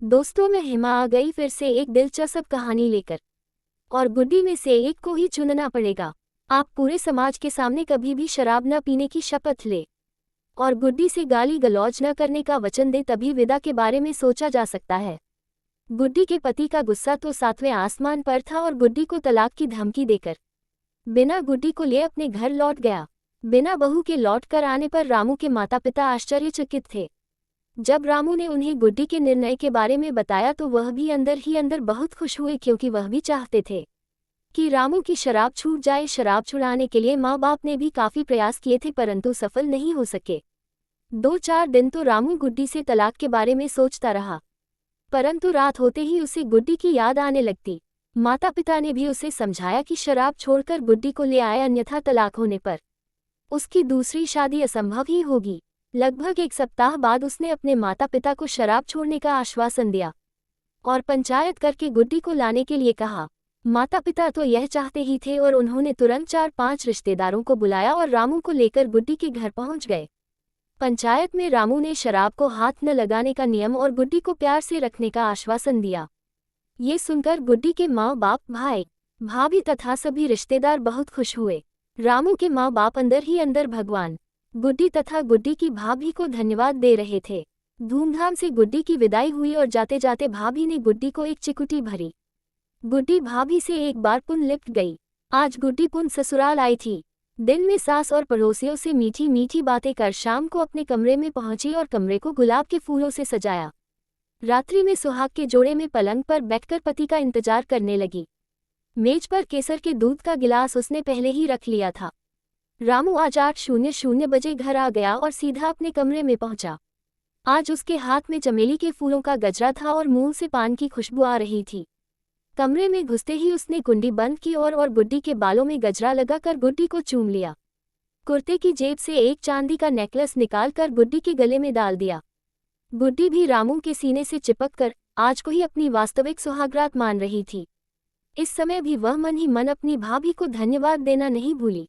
दोस्तों में हिमा आ गई फिर से एक दिलचस्प कहानी लेकर। और गुड्डी में से एक को ही चुनना पड़ेगा। आप पूरे समाज के सामने कभी भी शराब न पीने की शपथ ले और गुड्डी से गाली गलौज न करने का वचन दे, तभी विदा के बारे में सोचा जा सकता है। गुड्डी के पति का गुस्सा तो 7वें आसमान पर था और गुड्डी को तलाक की धमकी देकर बिना गुड्डी को लिए अपने घर लौट गया। बिना बहू के लौट कर आने पर रामू के माता पिता आश्चर्यचकित थे। जब रामू ने उन्हें गुड्डी के निर्णय के बारे में बताया तो वह भी अंदर ही अंदर बहुत खुश हुए, क्योंकि वह भी चाहते थे कि रामू की शराब छूट जाए। शराब छुड़ाने के लिए माँ बाप ने भी काफ़ी प्रयास किए थे, परंतु सफल नहीं हो सके। 2-4 दिन तो रामू गुड्डी से तलाक के बारे में सोचता रहा, परंतु रात होते ही उसे गुड्डी की याद आने लगती। माता पिता ने भी उसे समझाया कि शराब छोड़कर गुड्डी को ले आए, अन्यथा तलाक होने पर उसकी दूसरी शादी असंभव ही होगी। लगभग 1 सप्ताह बाद उसने अपने माता पिता को शराब छोड़ने का आश्वासन दिया और पंचायत करके गुड्डी को लाने के लिए कहा। माता पिता तो यह चाहते ही थे और उन्होंने तुरंत 4-5 रिश्तेदारों को बुलाया और रामू को लेकर गुड्डी के घर पहुंच गए। पंचायत में रामू ने शराब को हाथ न लगाने का नियम और गुड्डी को प्यार से रखने का आश्वासन दिया। ये सुनकर गुड्डी के माँ बाप, भाई भाभी तथा सभी रिश्तेदार बहुत खुश हुए। रामू के माँ बाप अंदर ही अंदर भगवान गुड्डी तथा गुड्डी की भाभी को धन्यवाद दे रहे थे। धूमधाम से गुड्डी की विदाई हुई और जाते जाते भाभी ने गुड्डी को एक चिकुटी भरी। गुड्डी भाभी से एक बार पुन लिपट गई। आज गुड्डी पुन ससुराल आई थी। दिन में सास और पड़ोसियों से मीठी मीठी बातें कर शाम को अपने कमरे में पहुंची और कमरे को गुलाब के फूलों से सजाया। रात्रि में सुहाग के जोड़े में पलंग पर बैठकर पति का इंतजार करने लगी। मेज पर केसर के दूध का गिलास उसने पहले ही रख लिया था। रामू आज 8:00 बजे घर आ गया और सीधा अपने कमरे में पहुंचा। आज उसके हाथ में चमेली के फूलों का गजरा था और मुंह से पान की खुशबू आ रही थी। कमरे में घुसते ही उसने कुंडी बंद की और गुड्डी के बालों में गजरा लगाकर गुड्डी को चूम लिया। कुर्ते की जेब से एक चांदी का नेकलेस निकालकर गुड्डी के गले में डाल दिया। गुड्डी भी रामू के सीने से चिपक कर आज को ही अपनी वास्तविक सुहागरात मान रही थी। इस समय भी वह मन ही मन अपनी भाभी को धन्यवाद देना नहीं भूली।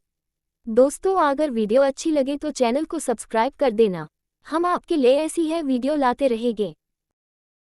दोस्तों, अगर वीडियो अच्छी लगे तो चैनल को सब्सक्राइब कर देना। हम आपके लिए ऐसी है वीडियो लाते रहेंगे।